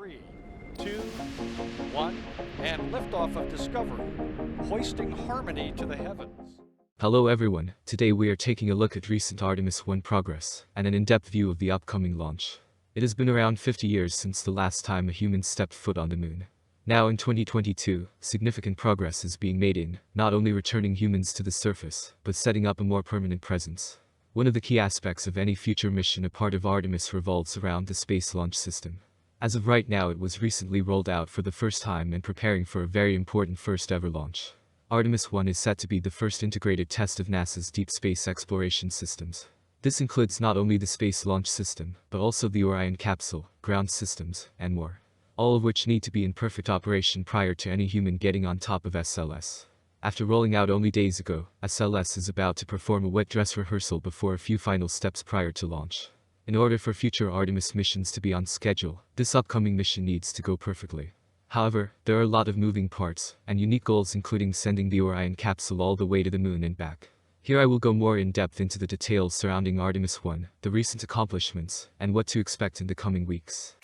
3, 2, 1, and liftoff of Discovery, hoisting harmony to the heavens. Hello everyone, today we are taking a look at recent Artemis I progress, and an in-depth view of the upcoming launch. It has been around 50 years since the last time a human stepped foot on the moon. Now in 2022, significant progress is being made in, not only returning humans to the surface, but setting up a more permanent presence. One of the key aspects of any future mission, a part of Artemis, revolves around the Space Launch System. As of right now, it was recently rolled out for the first time and preparing for a very important first ever launch. Artemis I is set to be the first integrated test of NASA's deep space exploration systems. This includes not only the Space Launch System, but also the Orion capsule, ground systems, and more. All of which need to be in perfect operation prior to any human getting on top of SLS. After rolling out only days ago, SLS is about to perform a wet dress rehearsal before a few final steps prior to launch. In order for future Artemis missions to be on schedule, this upcoming mission needs to go perfectly. However, there are a lot of moving parts, and unique goals, including sending the Orion capsule all the way to the moon and back. Here I will go more in depth into the details surrounding Artemis I, the recent accomplishments, and what to expect in the coming weeks.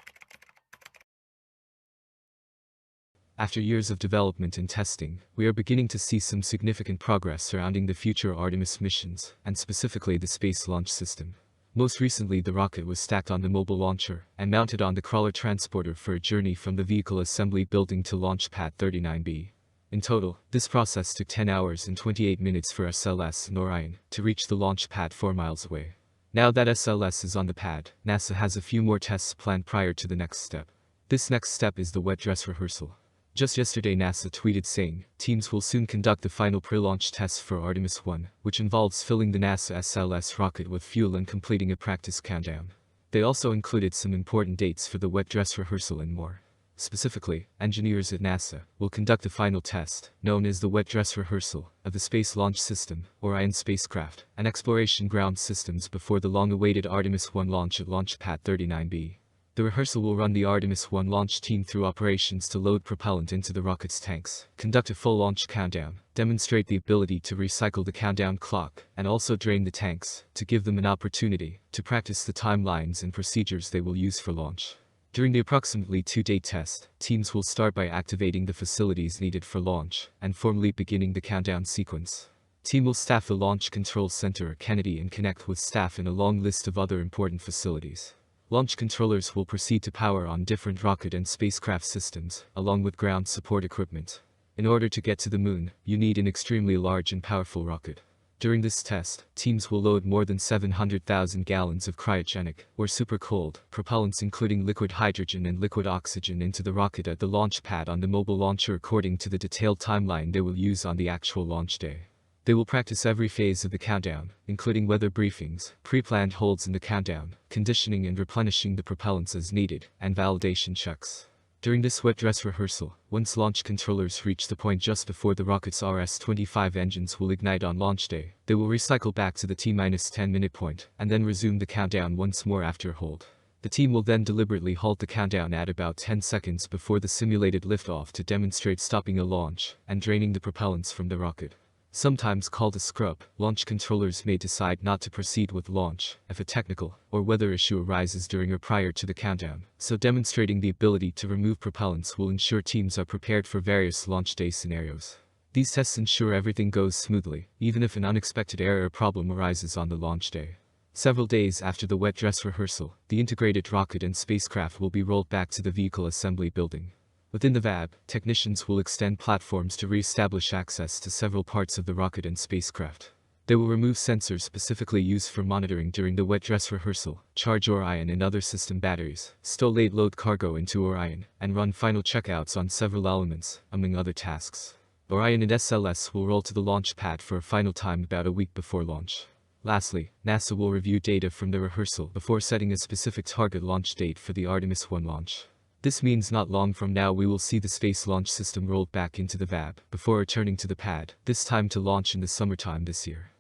After years of development and testing, we are beginning to see some significant progress surrounding the future Artemis missions, and specifically the Space Launch System. Most recently, the rocket was stacked on the mobile launcher and mounted on the crawler transporter for a journey from the vehicle assembly building to launch pad 39B. In total, this process took 10 hours and 28 minutes for SLS and Orion to reach the launch pad 4 miles away. Now that SLS is on the pad, NASA has a few more tests planned prior to the next step. This next step is the wet dress rehearsal. Just yesterday, NASA tweeted saying, teams will soon conduct the final pre-launch tests for Artemis I, which involves filling the NASA SLS rocket with fuel and completing a practice countdown. They also included some important dates for the wet dress rehearsal and more. Specifically, engineers at NASA will conduct the final test, known as the wet dress rehearsal, of the Space Launch System, Orion spacecraft, and exploration ground systems before the long-awaited Artemis I launch at launch pad 39B. The rehearsal will run the Artemis I launch team through operations to load propellant into the rocket's tanks, conduct a full launch countdown, demonstrate the ability to recycle the countdown clock, and also drain the tanks, to give them an opportunity to practice the timelines and procedures they will use for launch. During the approximately 2-day test, teams will start by activating the facilities needed for launch, and formally beginning the countdown sequence. Team will staff the Launch Control Center at Kennedy and connect with staff in a long list of other important facilities. Launch controllers will proceed to power on different rocket and spacecraft systems, along with ground support equipment. In order to get to the moon, you need an extremely large and powerful rocket. During this test, teams will load more than 700,000 gallons of cryogenic, or super cold, propellants including liquid hydrogen and liquid oxygen into the rocket at the launch pad on the mobile launcher according to the detailed timeline they will use on the actual launch day. They will practice every phase of the countdown, including weather briefings, pre-planned holds in the countdown, conditioning and replenishing the propellants as needed, and validation checks. During this wet dress rehearsal, once launch controllers reach the point just before the rocket's RS-25 engines will ignite on launch day, they will recycle back to the T-10-minute point, and then resume the countdown once more after a hold. The team will then deliberately halt the countdown at about 10 seconds before the simulated liftoff to demonstrate stopping a launch, and draining the propellants from the rocket. Sometimes called a scrub, launch controllers may decide not to proceed with launch if a technical or weather issue arises during or prior to the countdown, so demonstrating the ability to remove propellants will ensure teams are prepared for various launch day scenarios. These tests ensure everything goes smoothly, even if an unexpected error or problem arises on the launch day. Several days after the wet dress rehearsal, the integrated rocket and spacecraft will be rolled back to the vehicle assembly building. Within the VAB, technicians will extend platforms to re-establish access to several parts of the rocket and spacecraft. They will remove sensors specifically used for monitoring during the wet dress rehearsal, charge Orion and other system batteries, stow late-load cargo into Orion, and run final checkouts on several elements, among other tasks. Orion and SLS will roll to the launch pad for a final time about a week before launch. Lastly, NASA will review data from the rehearsal before setting a specific target launch date for the Artemis I launch. This means not long from now we will see the Space Launch System rolled back into the VAB, before returning to the pad, this time to launch in the summertime this year.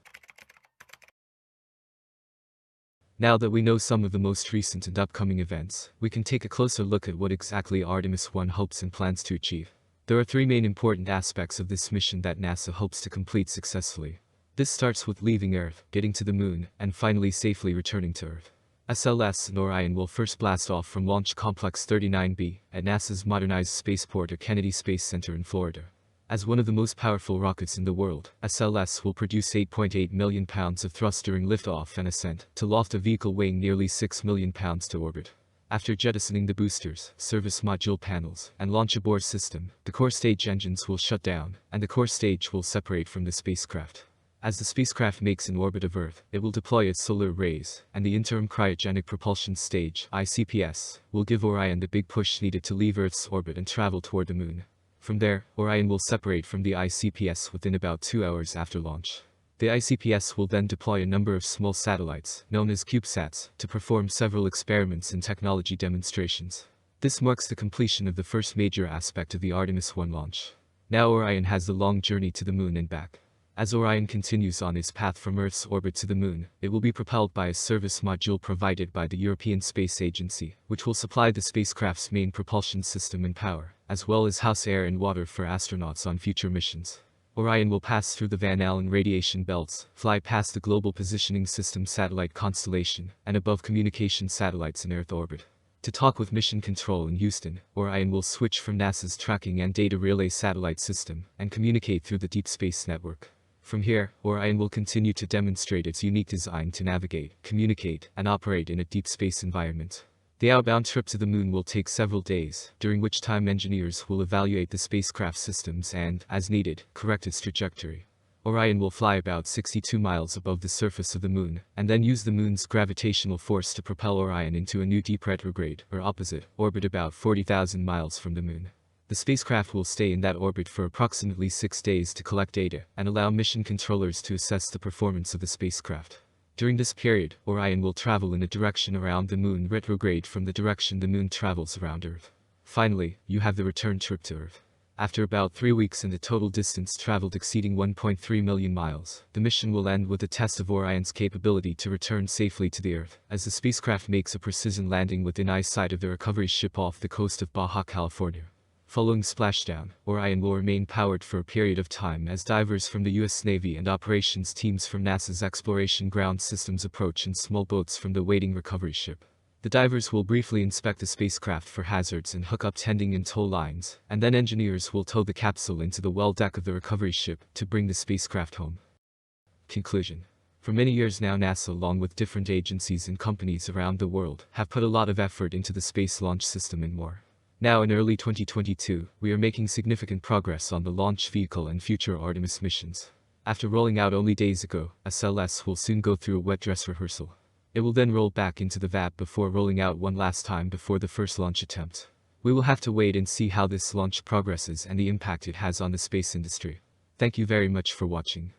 Now that we know some of the most recent and upcoming events, we can take a closer look at what exactly Artemis I hopes and plans to achieve. There are 3 main important aspects of this mission that NASA hopes to complete successfully. This starts with leaving Earth, getting to the moon, and finally safely returning to Earth. SLS and Orion will first blast off from Launch Complex 39B at NASA's modernized spaceport or Kennedy Space Center in Florida. As one of the most powerful rockets in the world, SLS will produce 8.8 million pounds of thrust during liftoff and ascent to loft a vehicle weighing nearly 6 million pounds to orbit. After jettisoning the boosters, service module panels, and launch abort system, the core stage engines will shut down, and the core stage will separate from the spacecraft. As the spacecraft makes an orbit of Earth, it will deploy its solar arrays, and the interim cryogenic propulsion stage (ICPS) will give Orion the big push needed to leave Earth's orbit and travel toward the Moon. From there, Orion will separate from the ICPS within about 2 hours after launch. The ICPS will then deploy a number of small satellites, known as CubeSats, to perform several experiments and technology demonstrations. This marks the completion of the first major aspect of the Artemis I launch. Now Orion has the long journey to the Moon and back. As Orion continues on its path from Earth's orbit to the Moon, it will be propelled by a service module provided by the European Space Agency, which will supply the spacecraft's main propulsion system and power, as well as house air and water for astronauts on future missions. Orion will pass through the Van Allen radiation belts, fly past the Global Positioning System satellite constellation, and above communication satellites in Earth orbit. To talk with Mission Control in Houston, Orion will switch from NASA's Tracking and Data Relay satellite system and communicate through the Deep Space Network. From here, Orion will continue to demonstrate its unique design to navigate, communicate, and operate in a deep space environment. The outbound trip to the Moon will take several days, during which time engineers will evaluate the spacecraft systems and, as needed, correct its trajectory. Orion will fly about 62 miles above the surface of the Moon, and then use the Moon's gravitational force to propel Orion into a new deep retrograde, or opposite, orbit about 40,000 miles from the Moon. The spacecraft will stay in that orbit for approximately 6 days to collect data and allow mission controllers to assess the performance of the spacecraft. During this period, Orion will travel in a direction around the Moon retrograde from the direction the Moon travels around Earth. Finally, you have the return trip to Earth. After about 3 weeks and the total distance traveled exceeding 1.3 million miles, the mission will end with a test of Orion's capability to return safely to the Earth, as the spacecraft makes a precision landing within eyesight of the recovery ship off the coast of Baja California. Following splashdown, Orion will remain powered for a period of time as divers from the U.S. Navy and operations teams from NASA's Exploration Ground Systems approach in small boats from the waiting recovery ship. The divers will briefly inspect the spacecraft for hazards and hook up tending and tow lines, and then engineers will tow the capsule into the well deck of the recovery ship to bring the spacecraft home. Conclusion. For many years now, NASA, along with different agencies and companies around the world, have put a lot of effort into the Space Launch System and more. Now in early 2022, we are making significant progress on the launch vehicle and future Artemis missions. After rolling out only days ago, SLS will soon go through a wet dress rehearsal. It will then roll back into the VAP before rolling out one last time before the first launch attempt. We will have to wait and see how this launch progresses and the impact it has on the space industry. Thank you very much for watching.